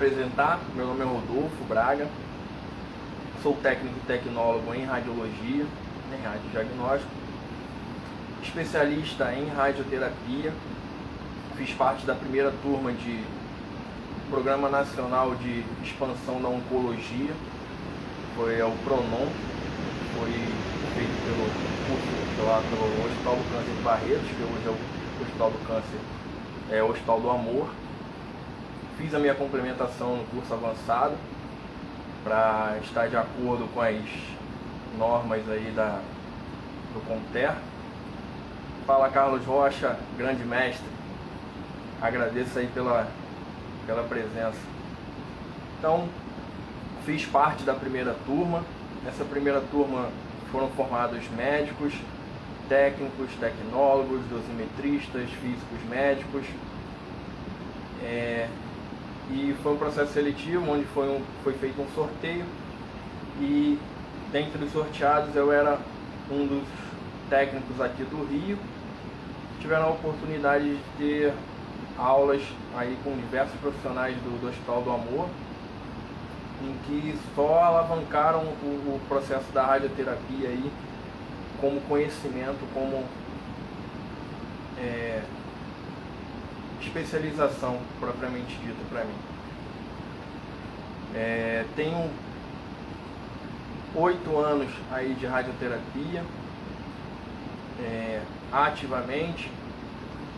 apresentar, meu nome é Rodolfo Braga, sou técnico e tecnólogo em radiologia, em radiodiagnóstico, especialista em radioterapia, fiz parte da primeira turma de Programa Nacional de Expansão da Oncologia, foi o PRONON, foi feito pelo Hospital do Câncer de Barretos, que hoje é o Hospital do Câncer, o Hospital do Amor. Fiz a minha complementação no curso avançado para estar de acordo com as normas aí do CONTER. Fala Carlos Rocha, grande mestre, agradeço aí pela presença. Então, fiz parte da primeira turma. Nessa primeira turma foram formados médicos, técnicos, tecnólogos, dosimetristas, físicos médicos. E foi um processo seletivo onde foi feito um sorteio, e dentre os sorteados eu era um dos técnicos aqui do Rio. Tiveram a oportunidade de ter aulas aí com diversos profissionais do Hospital do Amor, em que só alavancaram o processo da radioterapia aí como conhecimento, como especialização propriamente dita para mim. Tenho 8 anos aí de radioterapia, ativamente.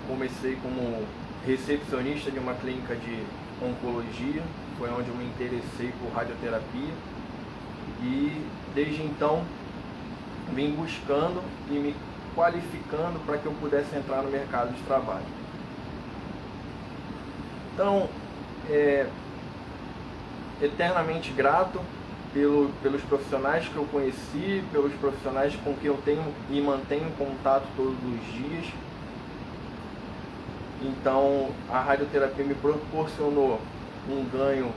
Comecei como recepcionista de uma clínica de oncologia, foi onde eu me interessei por radioterapia, e desde então vim buscando e me qualificando para que eu pudesse entrar no mercado de trabalho. Então, eternamente grato pelos profissionais que eu conheci, pelos profissionais com quem eu tenho e mantenho contato todos os dias. Então, a radioterapia me proporcionou um ganho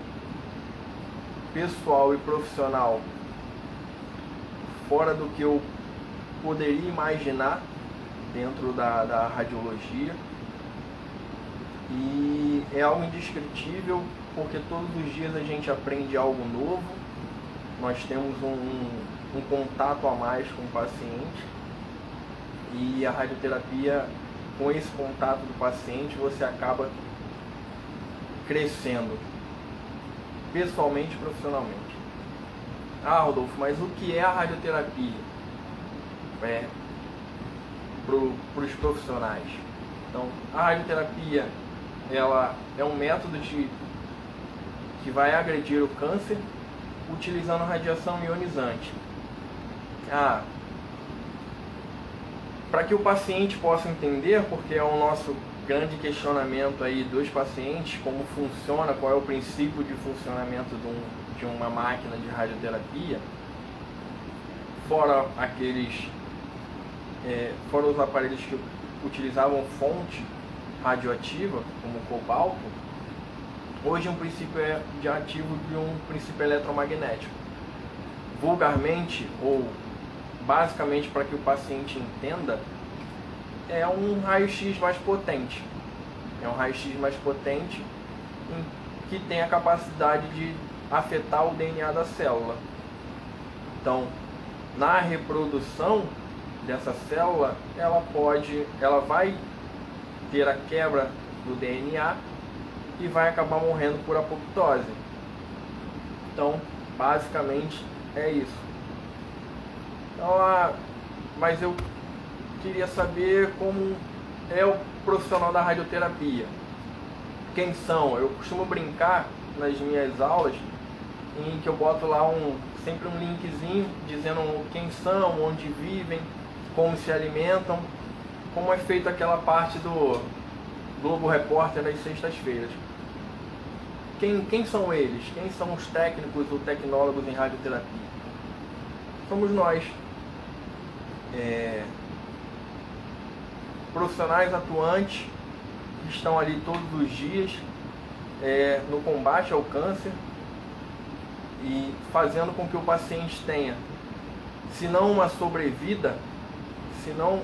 pessoal e profissional fora do que eu poderia imaginar dentro da radiologia. E é algo indescritível, porque todos os dias a gente aprende algo novo, nós temos um contato a mais com o paciente, e a radioterapia, com esse contato do paciente, você acaba crescendo pessoalmente e profissionalmente. Ah, Rodolfo, mas o que é a radioterapia para os profissionais? Então, a radioterapia, ela é um método que vai agredir o câncer utilizando radiação ionizante. Para que o paciente possa entender, porque é o nosso grande questionamento aí dos pacientes, como funciona, qual é o princípio de funcionamento de uma máquina de radioterapia, fora os aparelhos que utilizavam fonte radioativa, como o cobalto. Hoje um princípio de ativo de um princípio eletromagnético. Vulgarmente, ou basicamente para que o paciente entenda, é um raio-x mais potente. É um raio-x mais potente que tem a capacidade de afetar o DNA da célula. Então, na reprodução dessa célula, ela vai ter a quebra do DNA e vai acabar morrendo por apoptose. Então, basicamente é isso. Então, mas eu queria saber como é o profissional da radioterapia. Quem são? Eu costumo brincar nas minhas aulas em que eu boto lá sempre um linkzinho dizendo quem são, onde vivem, como se alimentam, como é feita aquela parte do Globo Repórter das sextas-feiras. Quem são eles? Quem são os técnicos ou tecnólogos em radioterapia? Somos nós, profissionais atuantes que estão ali todos os dias no combate ao câncer e fazendo com que o paciente tenha, se não uma sobrevida, se não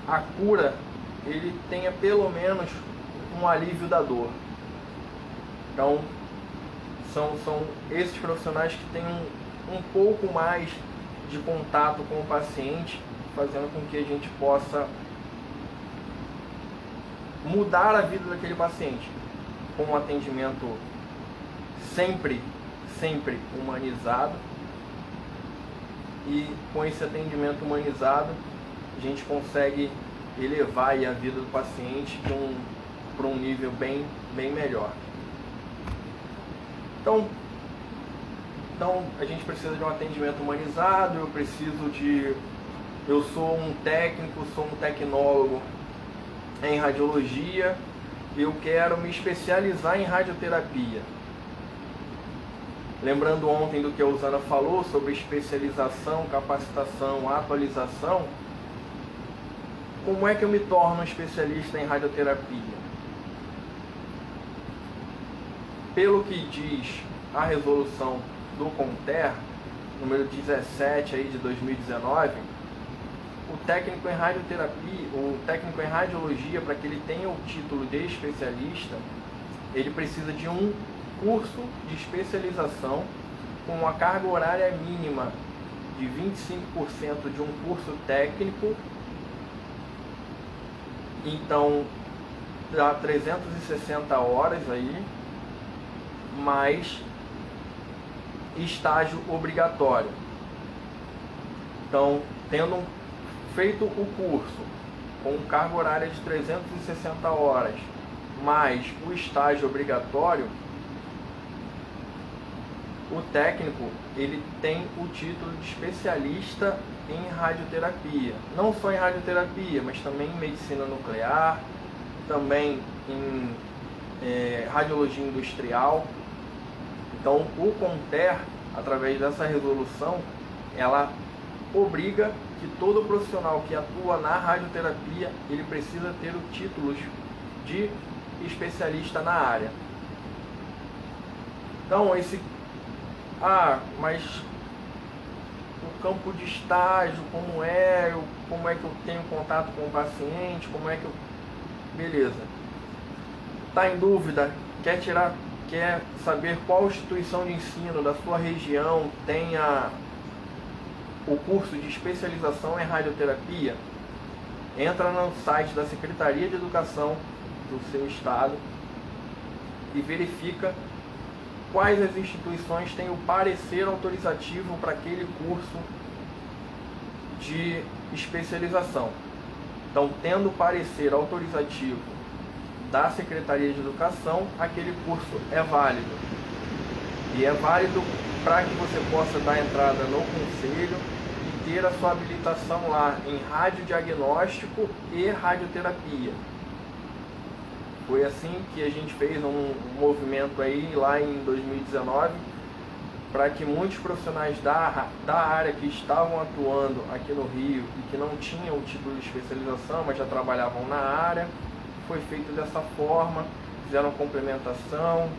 a cura, ele tenha pelo menos um alívio da dor. Então, São esses profissionais que têm um pouco mais de contato com o paciente, fazendo com que a gente possa mudar a vida daquele paciente com um atendimento sempre humanizado. E com esse atendimento humanizado a gente consegue elevar a vida do paciente para um nível bem melhor. Então a gente precisa de um atendimento humanizado. Eu sou um técnico, sou um tecnólogo em radiologia, eu quero me especializar em radioterapia. Lembrando ontem do que a Usana falou sobre especialização, capacitação, atualização, como é que eu me torno um especialista em radioterapia? Pelo que diz a resolução do CONTER, número 17 aí de 2019, o técnico em radioterapia, o técnico em radiologia, para que ele tenha o título de especialista, ele precisa de um curso de especialização com uma carga horária mínima de 25% de um curso técnico. Então dá 360 horas aí, mais estágio obrigatório. Então, tendo feito o curso com carga horária de 360 horas, mais o estágio obrigatório, o técnico ele tem o título de especialista em radioterapia. Não só em radioterapia, mas também em medicina nuclear, também em radiologia industrial. Então o CONTER, através dessa resolução, ela obriga que todo profissional que atua na radioterapia, ele precisa ter o título de especialista na área. Então mas o campo de estágio, como é que eu tenho contato com o paciente, beleza. Tá em dúvida, quer saber qual instituição de ensino da sua região tenha o curso de especialização em radioterapia? Entra no site da Secretaria de Educação do seu estado e verifica quais as instituições têm o parecer autorizativo para aquele curso de especialização. Então, tendo o parecer autorizativo da Secretaria de Educação, aquele curso é válido. E é válido para que você possa dar entrada no conselho e ter a sua habilitação lá em radiodiagnóstico e radioterapia. Foi assim que a gente fez um movimento aí lá em 2019, para que muitos profissionais da área que estavam atuando aqui no Rio e que não tinham o título de especialização, mas já trabalhavam na área, foi feito dessa forma, fizeram complementação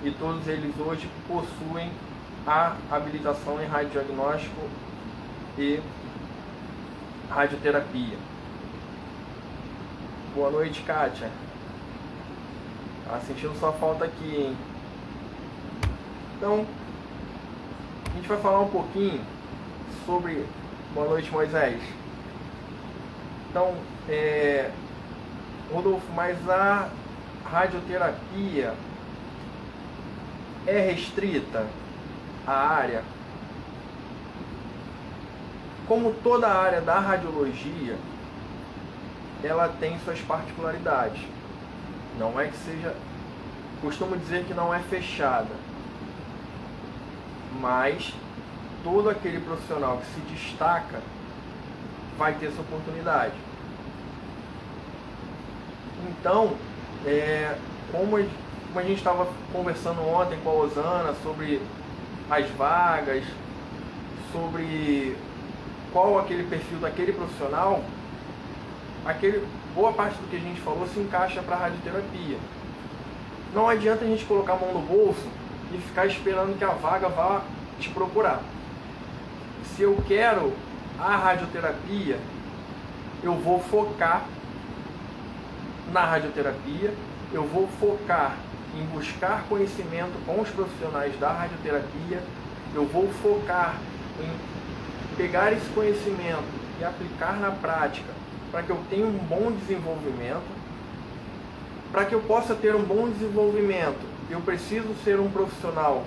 e todos eles hoje possuem a habilitação em radiodiagnóstico e radioterapia. Boa noite, Kátia. Tá sentindo sua falta aqui, hein? Então, a gente vai falar um pouquinho sobre... Boa noite, Moisés. Então, Rodolfo, mas a radioterapia é restrita à área? Como toda a área da radiologia, ela tem suas particularidades. Não é que seja... Costumo dizer que não é fechada. Mas todo aquele profissional que se destaca vai ter essa oportunidade. Então, como a gente estava conversando ontem com a Osana sobre as vagas, sobre qual aquele perfil daquele profissional, boa parte do que a gente falou se encaixa para a radioterapia. Não adianta a gente colocar a mão no bolso e ficar esperando que a vaga vá te procurar. Se eu quero a radioterapia, eu vou focar na radioterapia, eu vou focar em buscar conhecimento com os profissionais da radioterapia, eu vou focar em pegar esse conhecimento e aplicar na prática para que eu tenha um bom desenvolvimento. Para que eu possa ter um bom desenvolvimento, eu preciso ser um profissional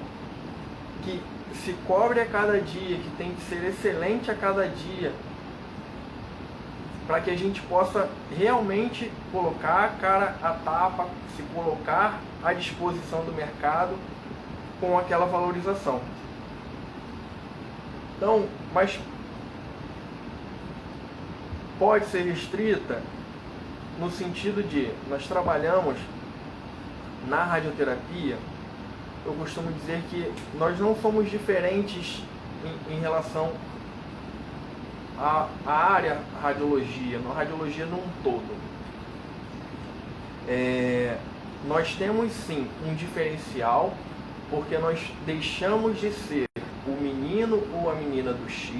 que se cobre a cada dia, que tem que ser excelente a cada dia, para que a gente possa realmente colocar a cara a tapa, se colocar à disposição do mercado com aquela valorização. Então, mas pode ser restrita no sentido de nós trabalhamos na radioterapia, eu costumo dizer que nós não somos diferentes em relação à área radiologia, na radiologia num todo. Nós temos sim um diferencial, porque nós deixamos de ser o menino ou a menina do X,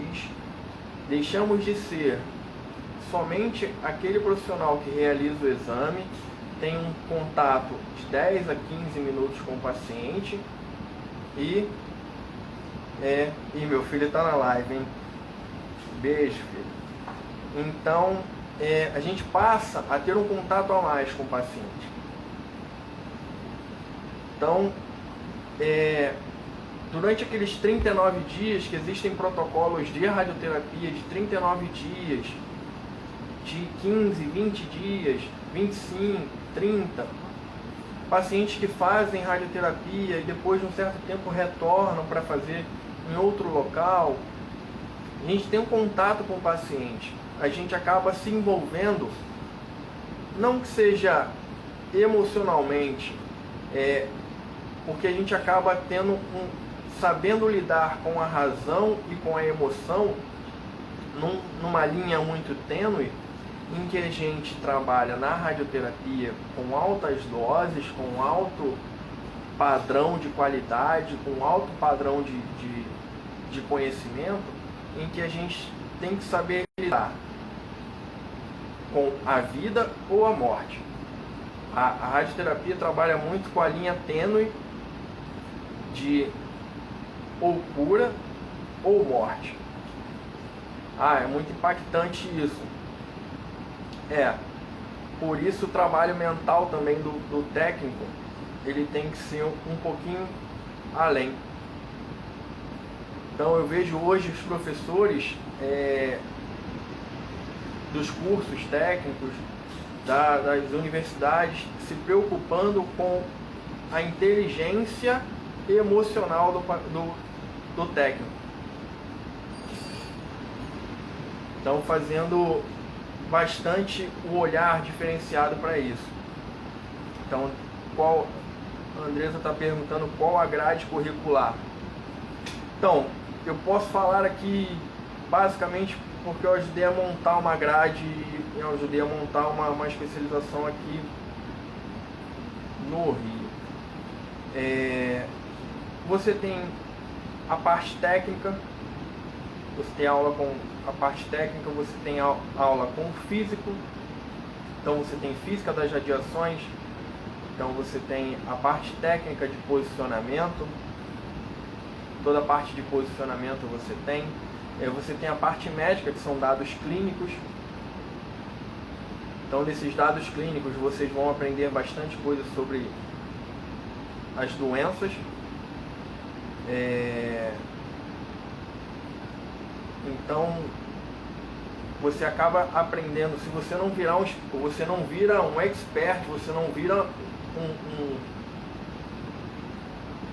deixamos de ser somente aquele profissional que realiza o exame, tem um contato de 10 a 15 minutos com o paciente e meu filho está na live, hein? Beijo, filho. Então, a gente passa a ter um contato a mais com o paciente. Então, durante aqueles 39 dias, que existem protocolos de radioterapia de 39 dias, de 15, 20 dias, 25, 30, pacientes que fazem radioterapia e depois de um certo tempo retornam para fazer em outro local, a gente tem um contato com o paciente, a gente acaba se envolvendo, não que seja emocionalmente, porque a gente acaba sabendo lidar com a razão e com a emoção numa linha muito tênue, em que a gente trabalha na radioterapia com altas doses, com alto padrão de qualidade, com alto padrão de conhecimento, em que a gente tem que saber lidar com a vida ou a morte. A radioterapia trabalha muito com a linha tênue de ou cura ou morte. É muito impactante isso. Por isso o trabalho mental também do técnico, ele tem que ser um pouquinho além. Então eu vejo hoje os professores dos cursos técnicos, das universidades, se preocupando com a inteligência emocional do técnico. Então fazendo bastante o olhar diferenciado para isso. Então, a Andressa está perguntando qual a grade curricular. Então, eu posso falar aqui basicamente porque eu ajudei a montar uma grade, eu ajudei a montar uma especialização aqui no Rio. Você tem a parte técnica, você tem aula com a parte técnica, você tem aula com físico, então você tem física das radiações, então você tem a parte técnica de posicionamento, toda a parte de posicionamento você tem a parte médica, que são dados clínicos. Então desses dados clínicos vocês vão aprender bastante coisa sobre as doenças, então você acaba aprendendo. Se você não vira um expert, você não vira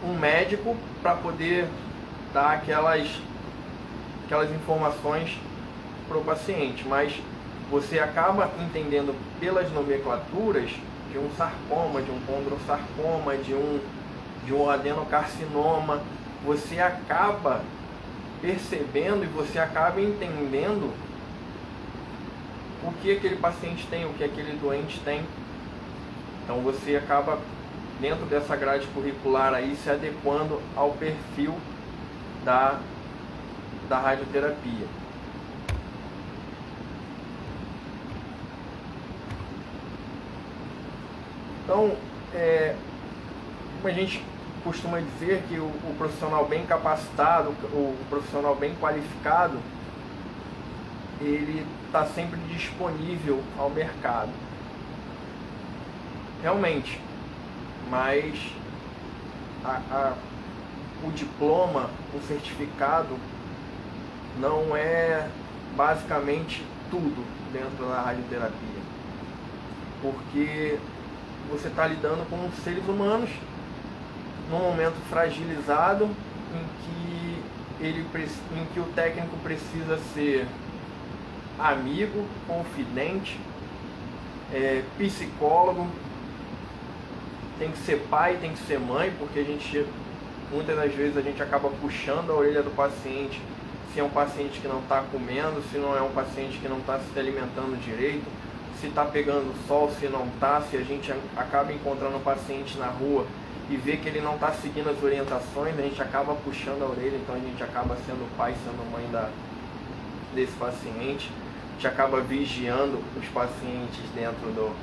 um médico para poder dar aquelas informações para o paciente, mas você acaba entendendo pelas nomenclaturas de um sarcoma, de um condrossarcoma, de um adenocarcinoma, você acaba percebendo e você acaba entendendo o que aquele paciente tem, o que aquele doente tem. Então você acaba, dentro dessa grade curricular aí, se adequando ao perfil da radioterapia. Então, como a gente costuma dizer que o profissional bem capacitado, o profissional bem qualificado, ele está sempre disponível ao mercado. Realmente, mas o diploma, o certificado, não é basicamente tudo dentro da radioterapia, porque você está lidando com seres humanos num momento fragilizado em que o técnico precisa ser amigo, confidente, psicólogo, tem que ser pai, tem que ser mãe, porque muitas das vezes a gente acaba puxando a orelha do paciente se é um paciente que não está comendo, se não é um paciente que não está se alimentando direito, se está pegando sol, se não está, se a gente acaba encontrando um paciente na rua e vê que ele não está seguindo as orientações, a gente acaba puxando a orelha, então a gente acaba sendo pai, sendo mãe desse paciente, a gente acaba vigiando os pacientes dentro do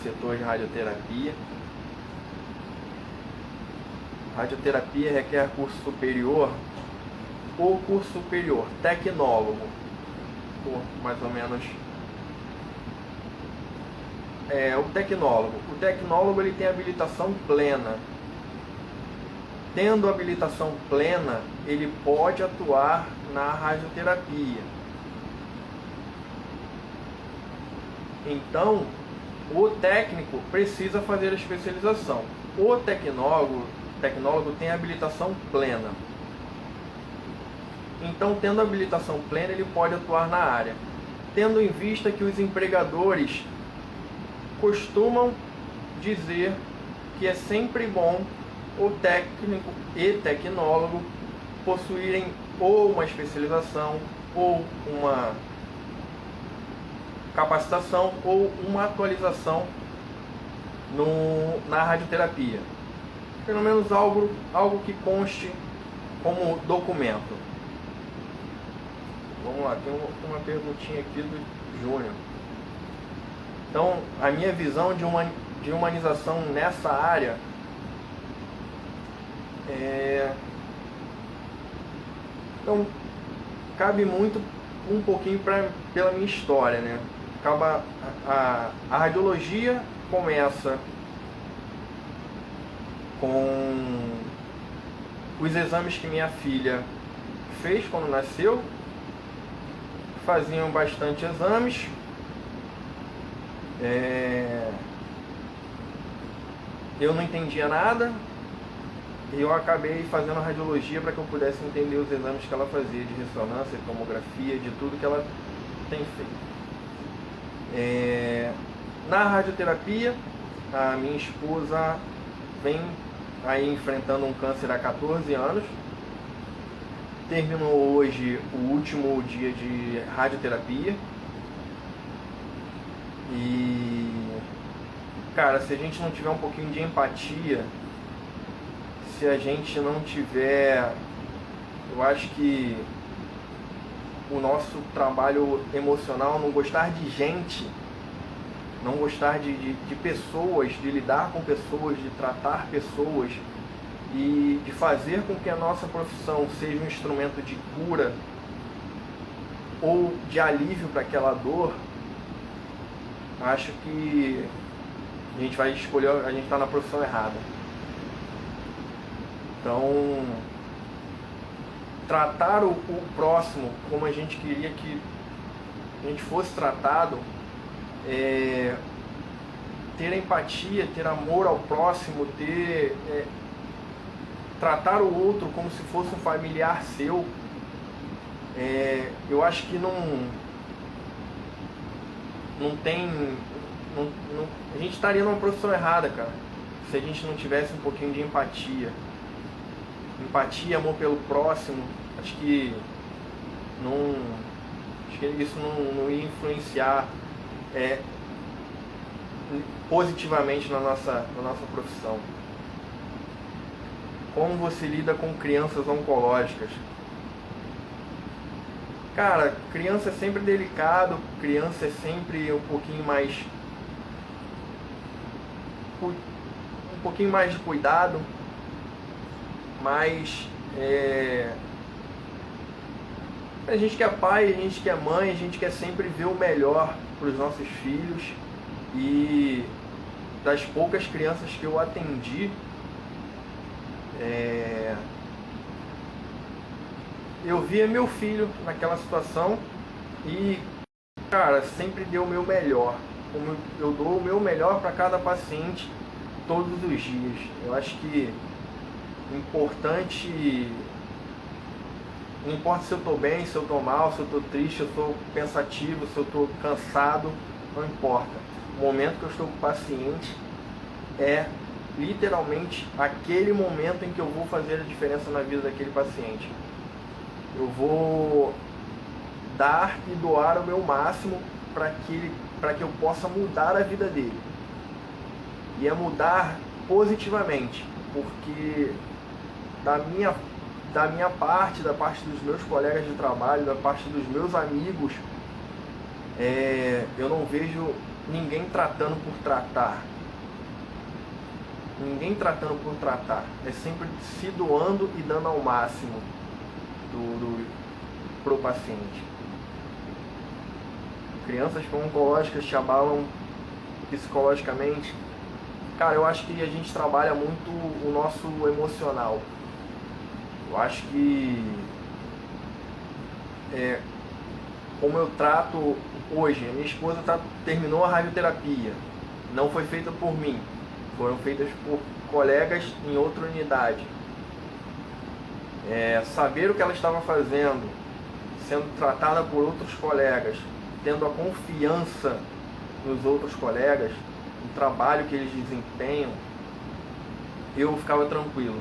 setor de radioterapia. Radioterapia requer curso superior ou curso superior, tecnólogo, por mais ou menos. O tecnólogo ele tem habilitação plena. Tendo habilitação plena, ele pode atuar na radioterapia. Então, o técnico precisa fazer a especialização. O tecnólogo tem habilitação plena. Então, tendo habilitação plena, ele pode atuar na área. Tendo em vista que os empregadores costumam dizer que é sempre bom o técnico e tecnólogo possuírem ou uma especialização, ou uma capacitação, ou uma atualização na radioterapia. Pelo menos algo que conste como documento. Vamos lá, tem uma perguntinha aqui do Júnior. Então, a minha visão de humanização nessa área então, cabe muito um pouquinho pela minha história, né? A radiologia começa com os exames que minha filha fez quando nasceu. Faziam bastante exames. Eu não entendia nada. E eu acabei fazendo radiologia para que eu pudesse entender os exames que ela fazia, de ressonância, tomografia, de tudo que ela tem feito. Na radioterapia, a minha esposa vem aí enfrentando um câncer há 14 anos. Terminou hoje o último dia de radioterapia. E, cara, se a gente não tiver um pouquinho de empatia, se a gente não tiver, eu acho que o nosso trabalho emocional, não gostar de gente, não gostar de pessoas, de lidar com pessoas, de tratar pessoas e de fazer com que a nossa profissão seja um instrumento de cura ou de alívio para aquela dor, acho que a gente vai escolher, a gente está na profissão errada. Então, tratar o próximo como a gente queria que a gente fosse tratado, ter empatia, ter amor ao próximo, tratar o outro como se fosse um familiar seu, eu acho que a gente estaria numa profissão errada, cara, se a gente não tivesse um pouquinho de empatia. Empatia, amor pelo próximo, acho que isso não ia influenciar positivamente na nossa profissão. Como você lida com crianças oncológicas? Cara, criança é sempre delicado, criança é sempre um pouquinho mais um pouquinho mais de cuidado, mas a gente que é pai, a gente que é mãe, a gente quer sempre ver o melhor para os nossos filhos. E das poucas crianças que eu atendi, eu via meu filho naquela situação e, cara, sempre deu o meu melhor. Como eu dou o meu melhor para cada paciente todos os dias. Eu acho que importante, não importa se eu estou bem, se eu estou mal, se eu estou triste, se eu estou pensativo, se eu estou cansado, não importa. O momento que eu estou com o paciente é literalmente aquele momento em que eu vou fazer a diferença na vida daquele paciente. Eu vou dar e doar o meu máximo para que eu possa mudar a vida dele. E é mudar positivamente, porque da minha parte, da parte dos meus colegas de trabalho, da parte dos meus amigos, eu não vejo ninguém tratando por tratar. Ninguém tratando por tratar. É sempre se doando e dando ao máximo pro paciente. Crianças com oncológicas te abalam psicologicamente. Cara, eu acho que a gente trabalha muito o nosso emocional. Eu acho que como eu trato hoje, a minha esposa terminou a radioterapia, não foi feita por mim, foram feitas por colegas em outra unidade. Saber o que ela estava fazendo, sendo tratada por outros colegas, tendo a confiança nos outros colegas, no trabalho que eles desempenham, eu ficava tranquilo.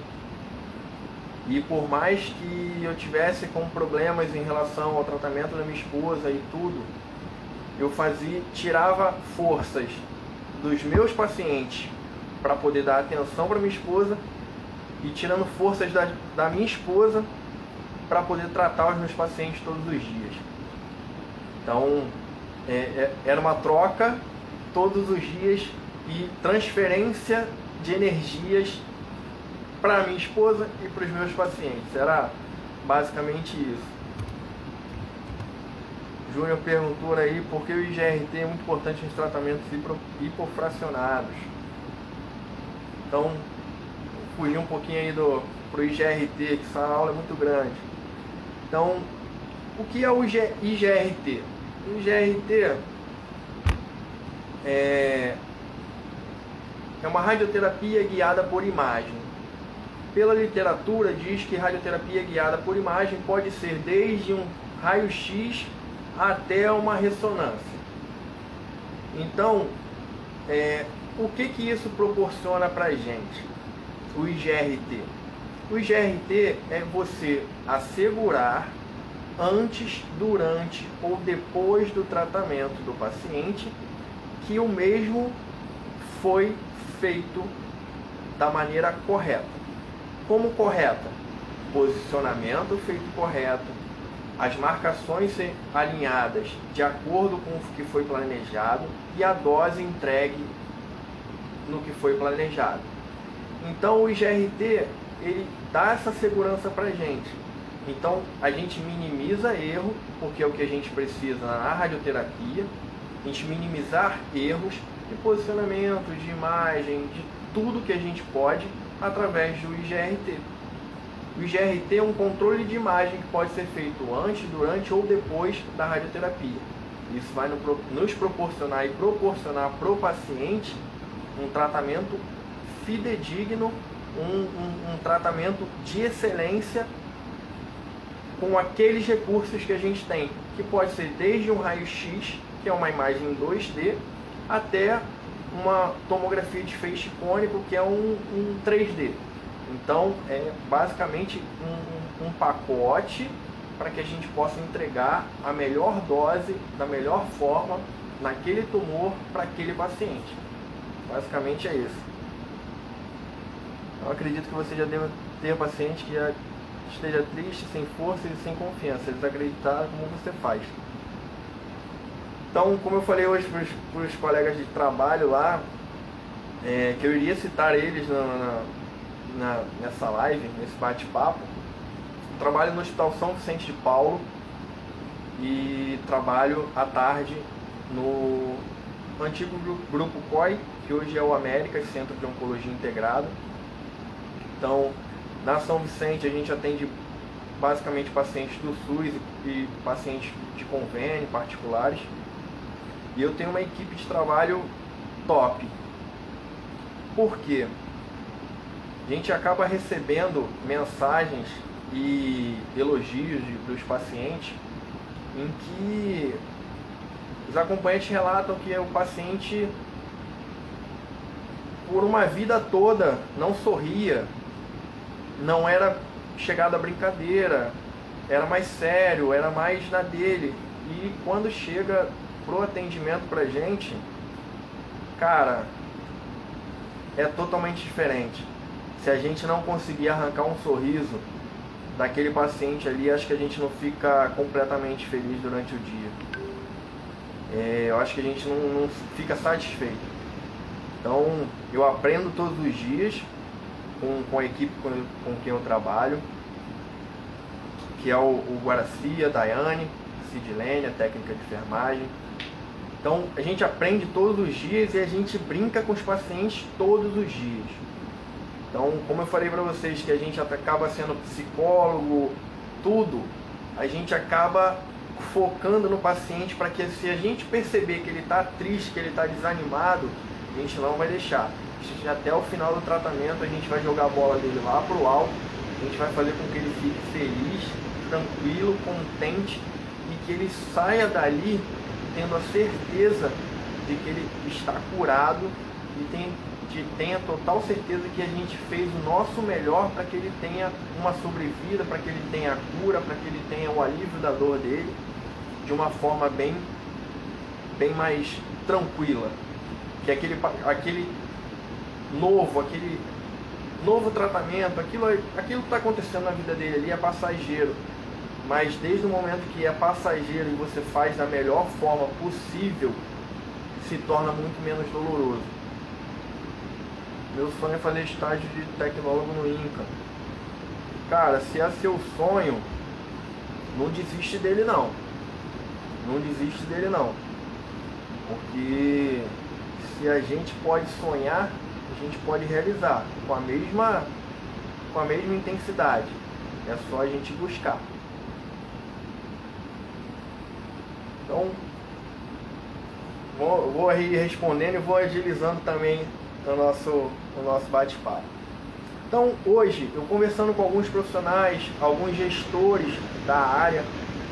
E por mais que eu tivesse com problemas em relação ao tratamento da minha esposa e tudo, eu tirava forças dos meus pacientes para poder dar atenção para minha esposa e tirando forças da minha esposa para poder tratar os meus pacientes todos os dias. Então, era uma troca todos os dias e transferência de energias para minha esposa e para os meus pacientes. Era basicamente isso. Júnior perguntou aí por que o IGRT é muito importante nos tratamentos hipofracionados. Então, fugir um pouquinho aí pro IGRT, que essa aula é muito grande. Então, o que é o IGRT? O IGRT é uma radioterapia guiada por imagem. Pela literatura diz que radioterapia guiada por imagem pode ser desde um raio-x até uma ressonância. Então, o que isso proporciona para a gente? O IGRT. O IGRT é você assegurar antes, durante ou depois do tratamento do paciente que o mesmo foi feito da maneira correta. Como correta? Posicionamento feito correto, as marcações alinhadas de acordo com o que foi planejado e a dose entregue no que foi planejado. Então o IGRT, ele dá essa segurança para a gente. Então a gente minimiza erro, porque é o que a gente precisa na radioterapia, a gente minimizar erros de posicionamento, de imagem, de tudo que a gente pode através do IGRT. O IGRT é um controle de imagem que pode ser feito antes, durante ou depois da radioterapia. Isso vai nos proporcionar e proporcionar para o paciente um tratamento fidedigno, um tratamento de excelência com aqueles recursos que a gente tem, que pode ser desde um raio-x, que é uma imagem em 2D, até uma tomografia de feixe cônico, que é um 3D. Então, é basicamente um pacote para que a gente possa entregar a melhor dose, da melhor forma, naquele tumor, para aquele paciente. Basicamente é isso. Eu acredito que você já deva ter paciente que já esteja triste, sem força e sem confiança. Eles acreditaram como você faz. Então, como eu falei hoje para os colegas de trabalho lá, que eu iria citar eles nessa live, nesse bate-papo. Trabalho no Hospital São Vicente de Paulo e trabalho à tarde no antigo grupo COI, que hoje é o Américas, Centro de Oncologia Integrada. Então, na São Vicente a gente atende basicamente pacientes do SUS e pacientes de convênio, particulares. E eu tenho uma equipe de trabalho top. Por quê? A gente acaba recebendo mensagens e elogios dos pacientes em que os acompanhantes relatam que o paciente, por uma vida toda, não sorria, não era chegado à brincadeira, era mais sério, era mais na dele. E quando chega pro atendimento pra gente, cara, é totalmente diferente. Se a gente não conseguir arrancar um sorriso daquele paciente ali, acho que a gente não fica completamente feliz durante o dia. Eu acho que a gente não fica satisfeito. Então, eu aprendo todos os dias com a equipe com quem eu trabalho, que é o Guaraci, a Daiane, Sidlene, a técnica de enfermagem. Então, a gente aprende todos os dias e a gente brinca com os pacientes todos os dias. Então, como eu falei para vocês que a gente acaba sendo psicólogo, tudo, a gente acaba focando no paciente para que, se a gente perceber que ele está triste, que ele está desanimado, a gente não vai deixar. Até o final do tratamento a gente vai jogar a bola dele lá para o alto, a gente vai fazer com que ele fique feliz, tranquilo, contente e que ele saia dali tendo a certeza de que ele está curado e tenha total certeza que a gente fez o nosso melhor para que ele tenha uma sobrevida, para que ele tenha a cura, para que ele tenha o alívio da dor dele de uma forma bem mais tranquila. Que aquele novo tratamento, aquilo que está acontecendo na vida dele ali é passageiro. Mas desde o momento que é passageiro e você faz da melhor forma possível, se torna muito menos doloroso. Meu sonho é fazer estágio de tecnólogo no INCA. Cara, se é seu sonho, não desiste dele não. Não desiste dele não. Porque se a gente pode sonhar, a gente pode realizar com a mesma intensidade. É só a gente buscar. Então, vou ir respondendo e vou agilizando também o nosso bate-papo. Então, hoje, eu conversando com alguns profissionais, alguns gestores da área,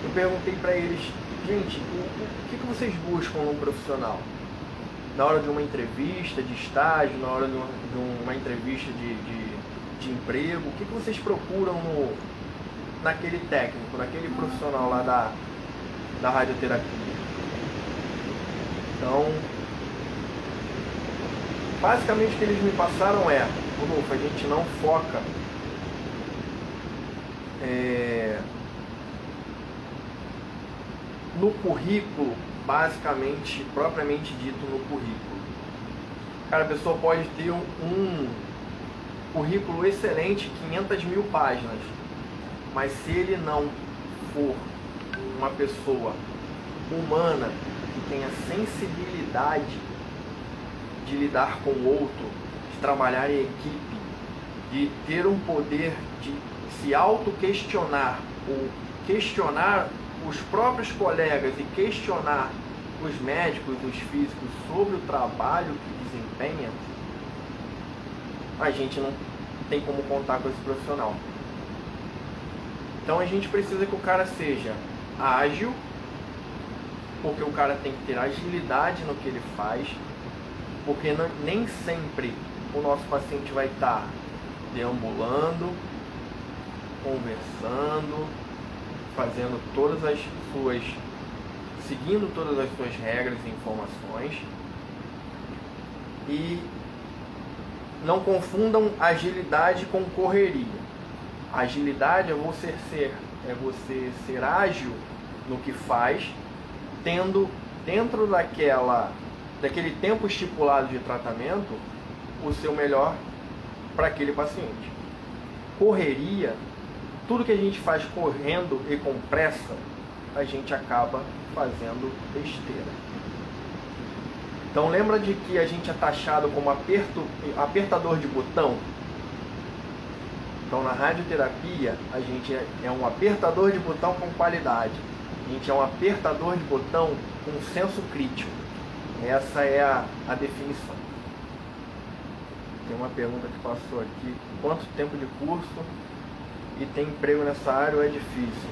eu perguntei para eles, gente, o que vocês buscam num profissional? Na hora de uma entrevista de estágio, na hora de uma entrevista de emprego, o que vocês procuram naquele técnico, naquele profissional lá da radioterapia? Então, basicamente o que eles me passaram é, Rodolfo, a gente não foca no currículo, basicamente, propriamente dito no currículo. Cara, a pessoa pode ter um currículo excelente, 500 mil páginas, mas se ele não for uma pessoa humana que tenha sensibilidade de lidar com o outro, de trabalhar em equipe, de ter um poder de se auto-questionar ou questionar os próprios colegas e questionar os médicos, os físicos sobre o trabalho que desempenha, a gente não tem como contar com esse profissional. Então a gente precisa que o cara seja ágil, porque o cara tem que ter agilidade no que ele faz, porque nem sempre o nosso paciente vai estar deambulando, conversando, seguindo todas as suas regras e informações. E não confundam agilidade com correria. Agilidade é você ser ágil no que faz, tendo dentro daquele tempo estipulado de tratamento o seu melhor para aquele paciente. Correria, tudo que a gente faz correndo e com pressa, a gente acaba fazendo besteira. Então lembra de que a gente é taxado como apertador de botão? Então na radioterapia a gente é um apertador de botão com qualidade. A gente é um apertador de botão com senso crítico. Essa é a definição. Tem uma pergunta que passou aqui. Quanto tempo de curso e tem emprego nessa área ou é difícil?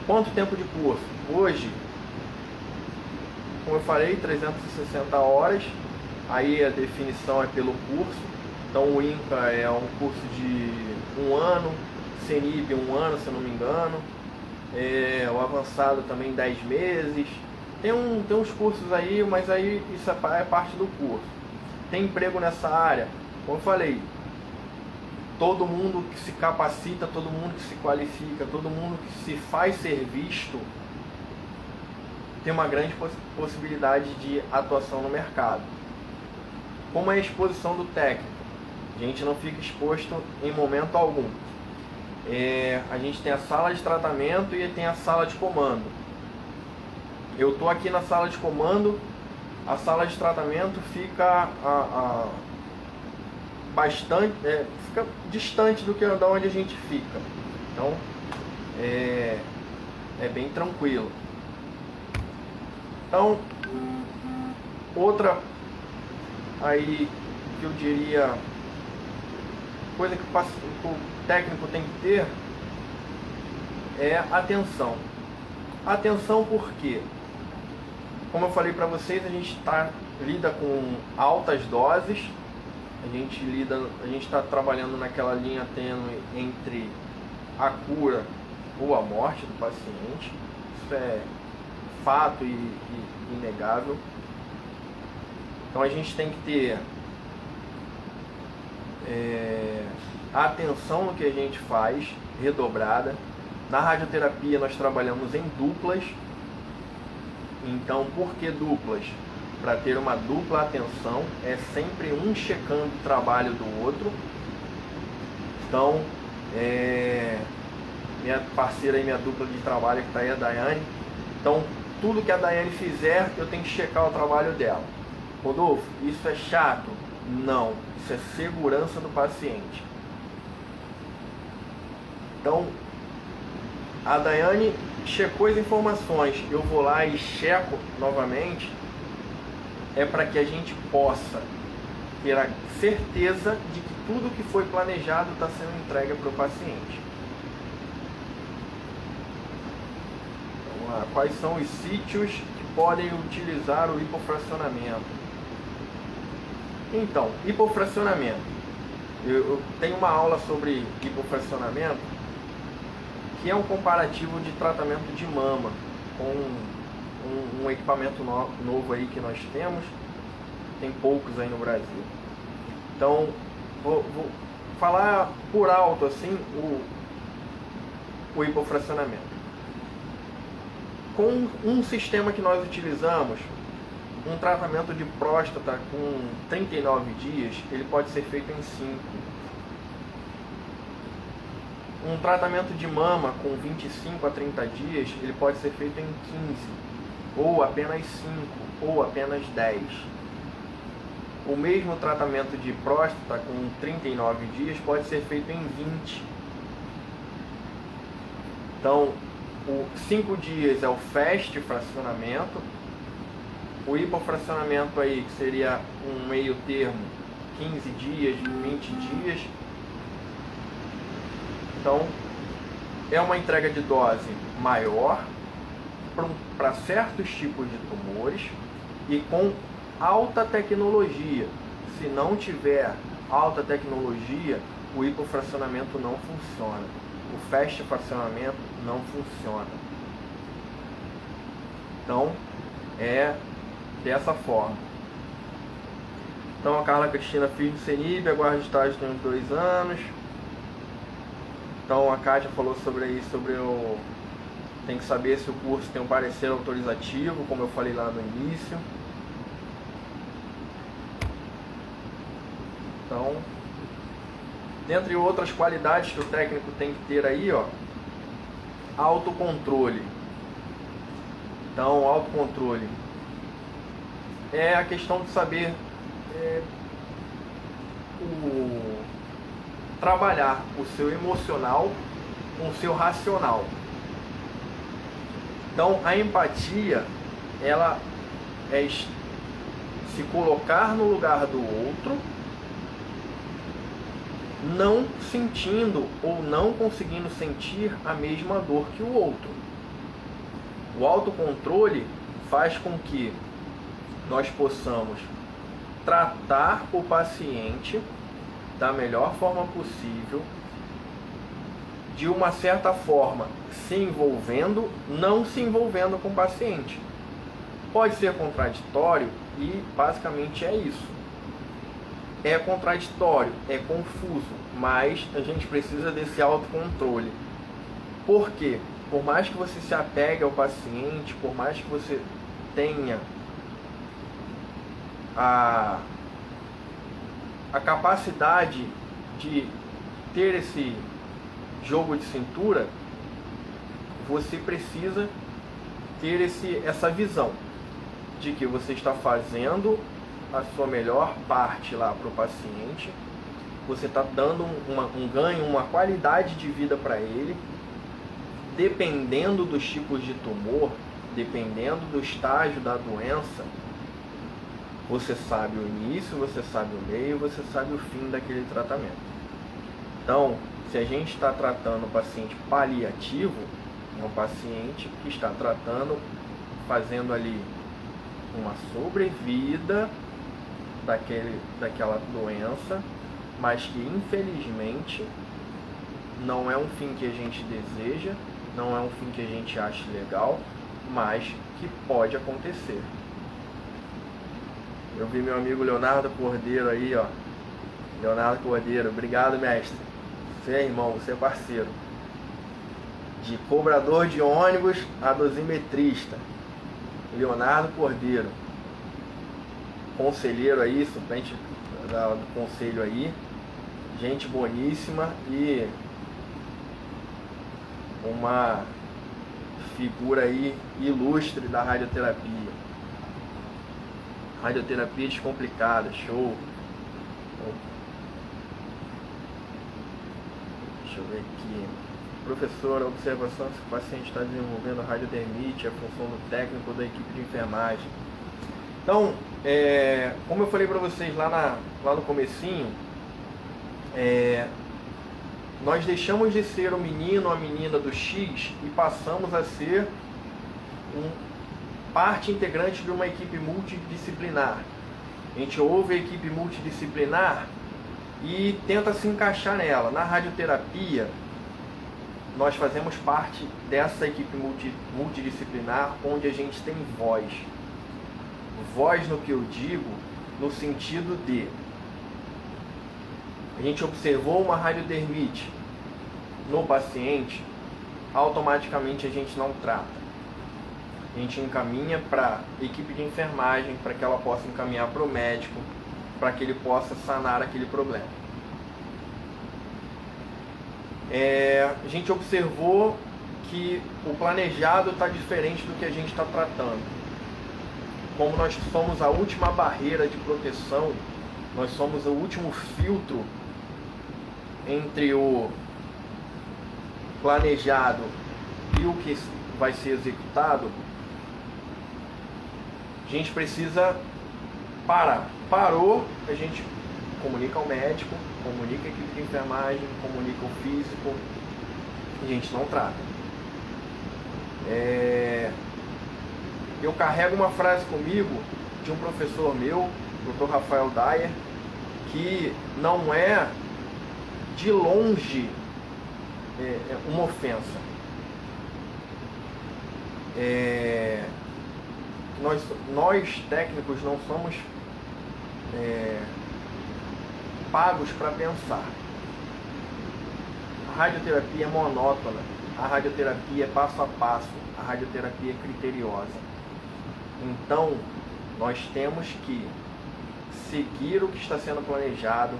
Quanto tempo de curso? Hoje, como eu falei, 360 horas. Aí a definição é pelo curso. Então o INCA é um curso de 1 ano, CENIB 1 ano, se eu não me engano. O avançado também 10 meses. Tem uns cursos aí, mas aí isso é parte do curso. Tem emprego nessa área? Como eu falei, todo mundo que se capacita, todo mundo que se qualifica, todo mundo que se faz ser visto, tem uma grande possibilidade de atuação no mercado. Como é a exposição do técnico? A gente não fica exposto em momento algum. A gente tem a sala de tratamento e tem a sala de comando. Eu estou aqui na sala de comando, a sala de tratamento fica bastante, fica distante do que da onde a gente fica. Então é bem tranquilo. Então outra aí que eu diria, coisa que o técnico tem que ter é atenção. Atenção por quê? Como eu falei para vocês, a gente lida com altas doses, a gente está trabalhando naquela linha tênue entre a cura ou a morte do paciente. Isso é fato e inegável. Então a gente tem que ter atenção no que a gente faz, redobrada. Na radioterapia nós trabalhamos em duplas. Então, por que duplas? Para ter uma dupla atenção, é sempre um checando o trabalho do outro. Então, minha parceira e minha dupla de trabalho que está aí, a Daiane. Então, tudo que a Daiane fizer, eu tenho que checar o trabalho dela. Rodolfo, isso é chato? Não, isso é segurança do paciente. Então, a Daiane checou as informações, eu vou lá e checo novamente, é para que a gente possa ter a certeza de que tudo que foi planejado está sendo entregue para o paciente. Vamos lá. Quais são os sítios que podem utilizar o hipofracionamento? Então, hipofracionamento. Eu tenho uma aula sobre hipofracionamento, que é um comparativo de tratamento de mama com um equipamento novo aí que nós temos. Tem poucos aí no Brasil. Então, vou falar por alto assim o hipofracionamento. Com um sistema que nós utilizamos, um tratamento de próstata com 39 dias, ele pode ser feito em 5. Um tratamento de mama com 25 a 30 dias, ele pode ser feito em 15, ou apenas 5, ou apenas 10. O mesmo tratamento de próstata com 39 dias pode ser feito em 20. Então, o 5 dias é o fast fracionamento, o hipofracionamento aí, que seria um meio termo, 15 dias, 20 dias. Então, é uma entrega de dose maior para certos tipos de tumores e com alta tecnologia. Se não tiver alta tecnologia, o hipofracionamento não funciona. O fast fracionamento não funciona. Então, é dessa forma. Então, a Carla Cristina, fiz do CENIB, aguardo estágio tem uns 2 anos. Então a Kátia falou sobre isso, tem que saber se o curso tem um parecer autorizativo, como eu falei lá no início. Então, dentre outras qualidades que o técnico tem que ter aí, ó, autocontrole. Então, autocontrole é a questão de saber trabalhar o seu emocional com o seu racional. Então, a empatia, ela é se colocar no lugar do outro, não sentindo ou não conseguindo sentir a mesma dor que o outro. O autocontrole faz com que nós possamos tratar o paciente da melhor forma possível, de uma certa forma se envolvendo, não se envolvendo com o paciente. Pode ser contraditório e basicamente é isso. É contraditório, é confuso, mas a gente precisa desse autocontrole. Por quê? Por mais que você se apegue ao paciente, por mais que você tenha a capacidade de ter esse jogo de cintura, você precisa ter essa visão de que você está fazendo a sua melhor parte lá para o paciente, você está dando um ganho, uma qualidade de vida para ele, dependendo dos tipos de tumor, dependendo do estágio da doença, você sabe o início, você sabe o meio, você sabe o fim daquele tratamento. Então, se a gente está tratando o paciente paliativo, é um paciente que está tratando, fazendo ali uma sobrevida daquela doença, mas que infelizmente não é um fim que a gente deseja, não é um fim que a gente acha legal, mas que pode acontecer. Eu vi meu amigo Leonardo Cordeiro aí, ó. Leonardo Cordeiro, obrigado, mestre. Você é irmão, você é parceiro. De cobrador de ônibus a dosimetrista. Leonardo Cordeiro. Conselheiro aí, suplente do conselho aí. Gente boníssima e uma figura aí ilustre da radioterapia. Radioterapia descomplicada, show. Deixa eu ver aqui. Professor, a observação se o paciente está desenvolvendo radiodermite, a função do técnico da equipe de enfermagem. Então, como eu falei para vocês lá no comecinho, nós deixamos de ser o menino ou a menina do X e passamos a ser parte integrante de uma equipe multidisciplinar. A gente ouve a equipe multidisciplinar e tenta se encaixar nela. Na radioterapia, nós fazemos parte dessa equipe multidisciplinar, onde a gente tem voz. Voz no que eu digo, no sentido de a gente observou uma radiodermite no paciente, automaticamente a gente não trata. A gente encaminha para a equipe de enfermagem, para que ela possa encaminhar para o médico, para que ele possa sanar aquele problema. A gente observou que o planejado está diferente do que a gente está tratando. Como nós somos a última barreira de proteção, nós somos o último filtro entre o planejado e o que vai ser executado, a gente precisa parar. Parou, a gente comunica ao médico, comunica a equipe de enfermagem, comunica o físico, a gente não trata. Eu carrego uma frase comigo de um professor meu, Dr. Rafael Dyer, que não é de longe uma ofensa. Nós técnicos não somos pagos para pensar. A radioterapia é monótona, a radioterapia é passo a passo, a radioterapia é criteriosa. Então, nós temos que seguir o que está sendo planejado,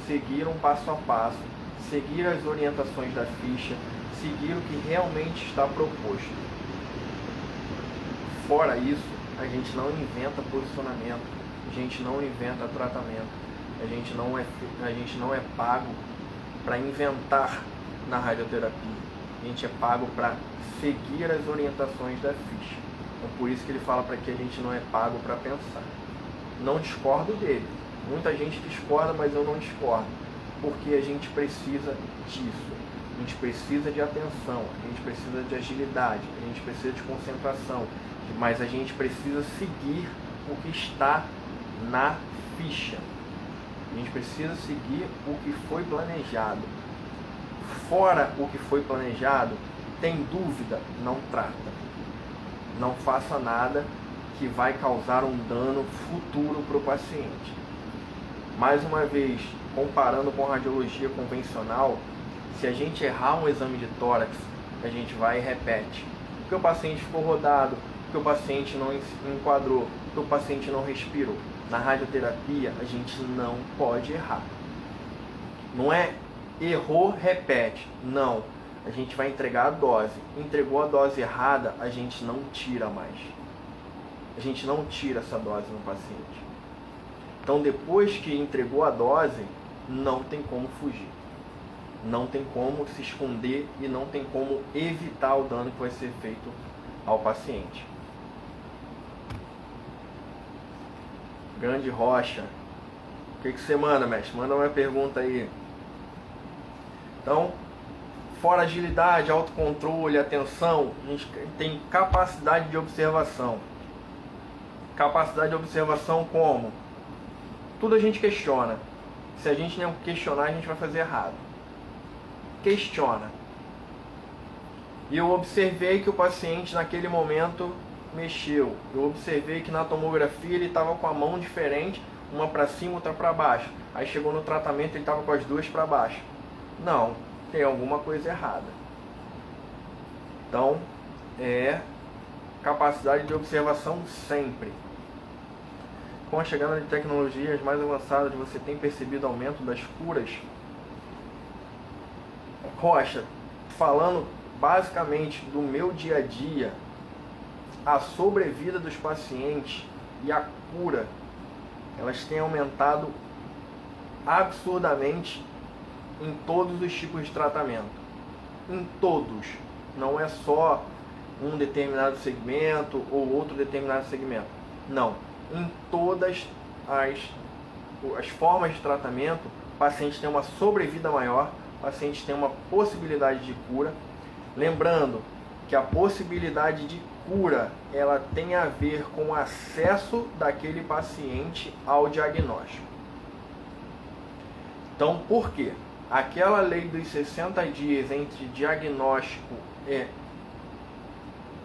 seguir um passo a passo, seguir as orientações da ficha, seguir o que realmente está proposto. Fora isso, a gente não inventa posicionamento, a gente não inventa tratamento, a gente não é pago para inventar na radioterapia, a gente é pago para seguir as orientações da ficha. Então por isso que ele fala para que a gente não é pago para pensar. Não discordo dele, muita gente discorda, mas eu não discordo, porque a gente precisa disso, a gente precisa de atenção, a gente precisa de agilidade, a gente precisa de concentração, mas a gente precisa seguir o que está na ficha. A gente precisa seguir o que foi planejado. Fora o que foi planejado, tem dúvida? Não trata. Não faça nada que vai causar um dano futuro para o paciente. Mais uma vez, comparando com a radiologia convencional, se a gente errar um exame de tórax, a gente vai e repete. Porque o paciente ficou rodado, porque o paciente não enquadrou, porque o paciente não respirou. Na radioterapia, a gente não pode errar. Não é errou, repete. Não. A gente vai entregar a dose. Entregou a dose errada, a gente não tira mais. A gente não tira essa dose no paciente. Então, depois que entregou a dose, não tem como fugir. Não tem como se esconder e não tem como evitar o dano que vai ser feito ao paciente. Grande Rocha. O que você manda, mestre? Manda uma pergunta aí. Então, fora agilidade, autocontrole, atenção, a gente tem capacidade de observação. Capacidade de observação como? Tudo a gente questiona. Se a gente não questionar, a gente vai fazer errado. Questiona. E eu observei que o paciente naquele momento mexeu. Eu observei que na tomografia ele estava com a mão diferente, uma para cima, outra para baixo. Aí chegou no tratamento ele estava com as duas para baixo. Não, tem alguma coisa errada. Então, capacidade de observação sempre. Com a chegada de tecnologias mais avançadas, você tem percebido aumento das curas? Rocha, falando basicamente do meu dia a dia, a sobrevida dos pacientes e a cura, elas têm aumentado absurdamente em todos os tipos de tratamento. Em todos. Não é só um determinado segmento ou outro determinado segmento. Não. Em todas as formas de tratamento, o paciente tem uma sobrevida maior, o paciente tem uma possibilidade de cura. Lembrando que a possibilidade de cura, ela tem a ver com o acesso daquele paciente ao diagnóstico. Então, por quê? Aquela lei dos 60 dias entre diagnóstico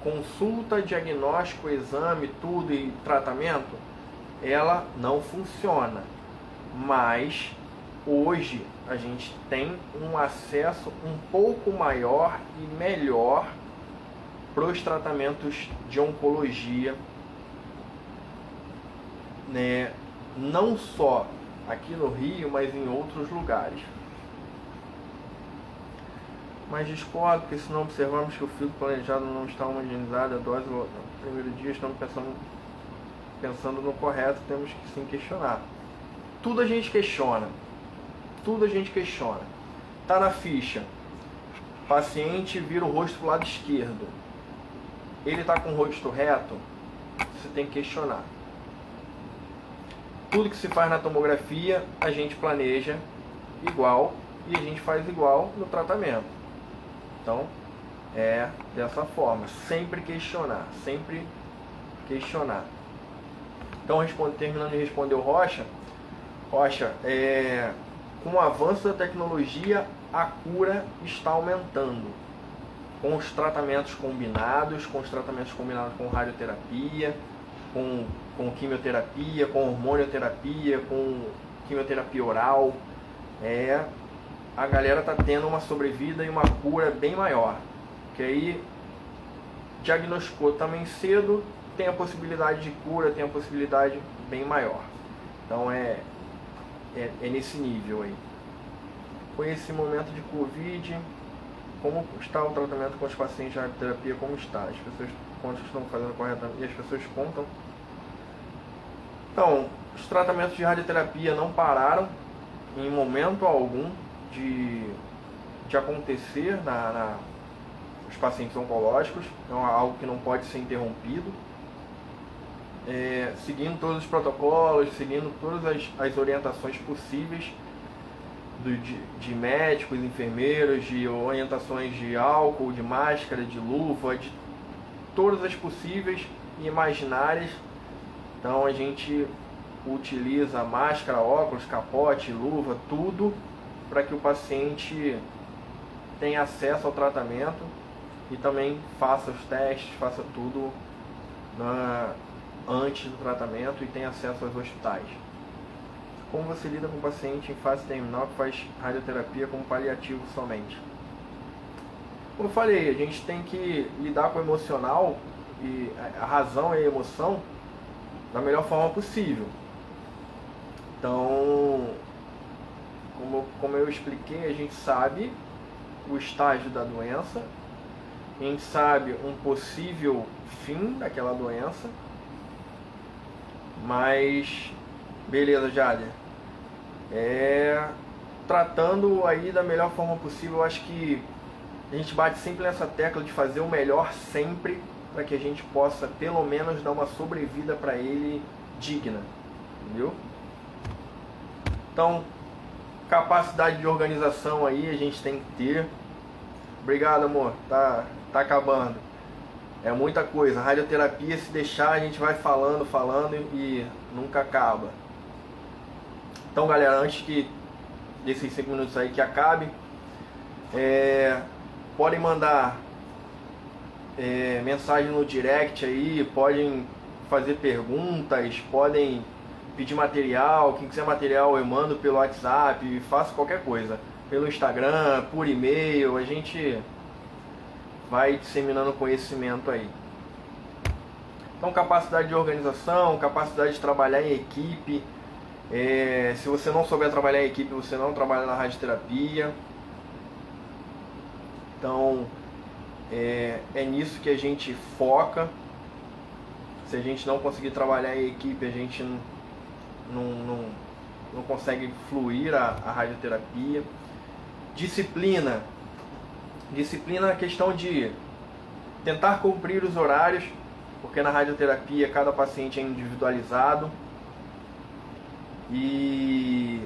consulta, diagnóstico, exame, tudo e tratamento, ela não funciona. Mas hoje a gente tem um acesso um pouco maior e melhor para os tratamentos de oncologia, né? Não só aqui no Rio, mas em outros lugares. Mas discordo, porque se não observarmos que o filtro planejado não está homogeneizado, a dose no primeiro dia, estamos pensando no correto, temos que sim questionar. Tudo a gente questiona. Tudo a gente questiona. Está na ficha. Paciente vira o rosto para o lado esquerdo. Ele está com o rosto reto? Você tem que questionar. Tudo que se faz na tomografia, a gente planeja igual e a gente faz igual no tratamento. Então, é dessa forma. Sempre questionar. Sempre questionar. Então, terminando de responder o Rocha, com o avanço da tecnologia, a cura está aumentando. Com os tratamentos combinados, com radioterapia, com quimioterapia, com hormonioterapia, com quimioterapia oral. A galera está tendo uma sobrevida e uma cura bem maior. Que aí, diagnosticou também cedo, tem a possibilidade de cura, tem a possibilidade bem maior. Então é nesse nível aí. com esse momento de Covid, como está o tratamento com os pacientes de radioterapia, como está? As pessoas contam que estão fazendo corretamente e as pessoas contam. Então, os tratamentos de radioterapia não pararam em momento algum de acontecer nos pacientes oncológicos, é algo que não pode ser interrompido. Seguindo todos os protocolos, seguindo todas as orientações possíveis de médicos, enfermeiros, de orientações de álcool, de máscara, de luva, de todas as possíveis e imaginárias. Então a gente utiliza máscara, óculos, capote, luva, tudo para que o paciente tenha acesso ao tratamento e também faça os testes, faça tudo antes do tratamento e tenha acesso aos hospitais. Como você lida com o paciente em fase terminal que faz radioterapia como paliativo somente? Como eu falei, a gente tem que lidar com o emocional e a razão e a emoção da melhor forma possível. Então, como eu expliquei, a gente sabe o estágio da doença, a gente sabe um possível fim daquela doença, mas beleza, Jader. Tratando aí da melhor forma possível, eu acho que a gente bate sempre nessa tecla de fazer o melhor sempre, para que a gente possa pelo menos dar uma sobrevida para ele digna, entendeu? Então, capacidade de organização aí a gente tem que ter. Obrigado, amor, tá acabando. É muita coisa. A radioterapia, se deixar, a gente vai falando e nunca acaba. Então, galera, antes desses 5 minutos aí que acabe, podem mandar mensagem no direct aí, podem fazer perguntas, podem pedir material. Quem quiser material eu mando pelo WhatsApp, faço qualquer coisa, pelo Instagram, por e-mail, a gente vai disseminando conhecimento aí. Então, capacidade de organização, capacidade de trabalhar em equipe. Se você não souber trabalhar em equipe, você não trabalha na radioterapia. Então, é nisso que a gente foca. Se a gente não conseguir trabalhar em equipe, a gente não consegue fluir a radioterapia. Disciplina é a questão de tentar cumprir os horários, porque na radioterapia cada paciente é individualizado e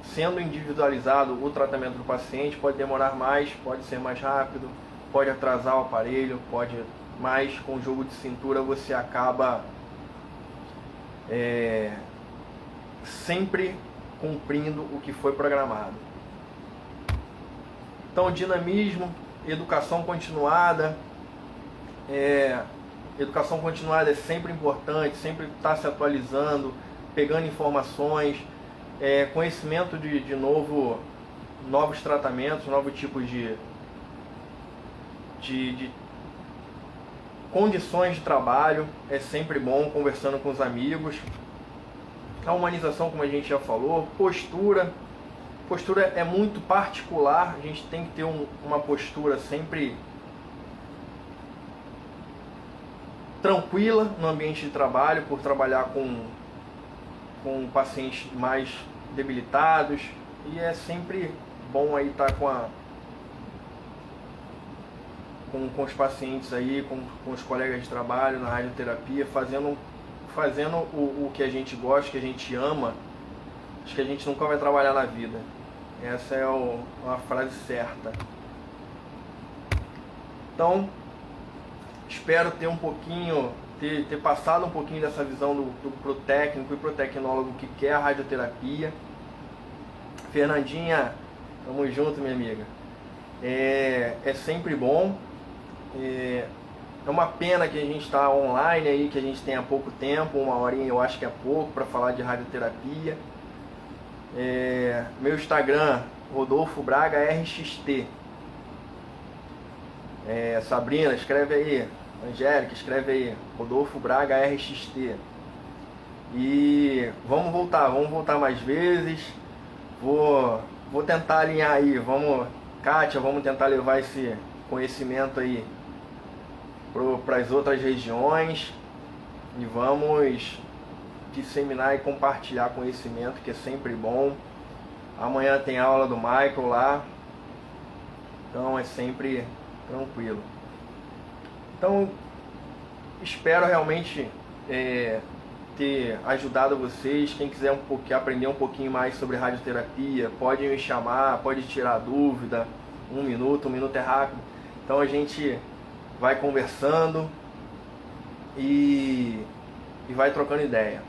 sendo individualizado o tratamento do paciente, pode demorar mais, pode ser mais rápido, pode atrasar o aparelho, mas com o jogo de cintura você acaba sempre cumprindo o que foi programado. Então, dinamismo, educação continuada. Educação continuada é sempre importante, sempre estar se atualizando, pegando informações, conhecimento de novos tratamentos, novos tipos de condições de trabalho. É sempre bom, conversando com os amigos. A humanização, como a gente já falou. Postura é muito particular, a gente tem que ter uma postura sempre tranquila no ambiente de trabalho, por trabalhar com pacientes mais debilitados, e é sempre bom aí estar com os pacientes aí, com os colegas de trabalho na radioterapia, fazendo o que a gente gosta, que a gente ama. Acho que a gente nunca vai trabalhar na vida. Essa é uma frase certa. Então, espero ter passado um pouquinho dessa visão pro técnico e pro tecnólogo que é a radioterapia. Fernandinha, tamo junto, minha amiga. É sempre bom. É uma pena que a gente está online aí, que a gente tem há pouco tempo, 1 horinha eu acho que é pouco para falar de radioterapia. Meu Instagram, Rodolfo Braga RXT. Sabrina, escreve aí. Angélica, escreve aí. Rodolfo Braga RXT. E vamos voltar mais vezes. Vou tentar alinhar aí, Kátia, vamos tentar levar esse conhecimento aí para as outras regiões e vamos disseminar e compartilhar conhecimento, que é sempre bom. Amanhã tem aula do Michael lá, então é sempre tranquilo. Então, espero realmente ter ajudado vocês. Quem quiser aprender um pouquinho mais sobre radioterapia, pode me chamar, pode tirar dúvida. Um minuto é rápido. Então a gente vai conversando e vai trocando ideia.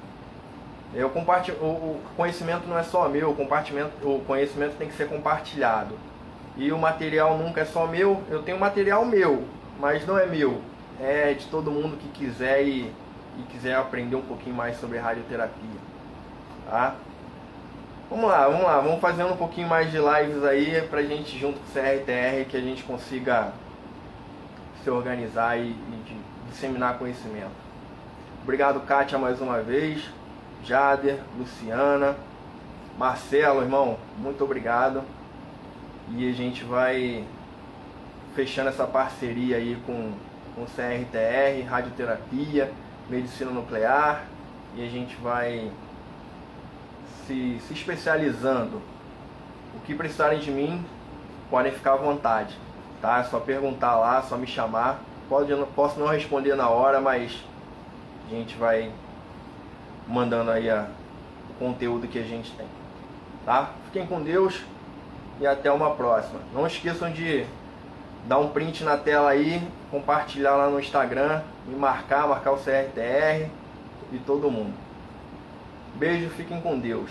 O conhecimento não é só meu, o conhecimento tem que ser compartilhado. E o material nunca é só meu. Eu tenho material meu, mas não é meu. É de todo mundo que quiser e quiser aprender um pouquinho mais sobre radioterapia. Tá? Vamos lá, vamos fazendo um pouquinho mais de lives aí pra gente, junto com o CRTR, que a gente consiga se organizar e disseminar conhecimento. Obrigado, Kátia, mais uma vez. Jader, Luciana, Marcelo, irmão, muito obrigado. E a gente vai fechando essa parceria aí com o CRTR, radioterapia, medicina nuclear, e a gente vai se especializando. O que precisarem de mim, podem ficar à vontade, tá? É só perguntar lá, só me chamar. Posso não responder na hora, mas a gente vai mandando aí o conteúdo que a gente tem, tá? Fiquem com Deus e até uma próxima. Não esqueçam de dar um print na tela aí, compartilhar lá no Instagram, me marcar o CRTR e todo mundo. Beijo, fiquem com Deus.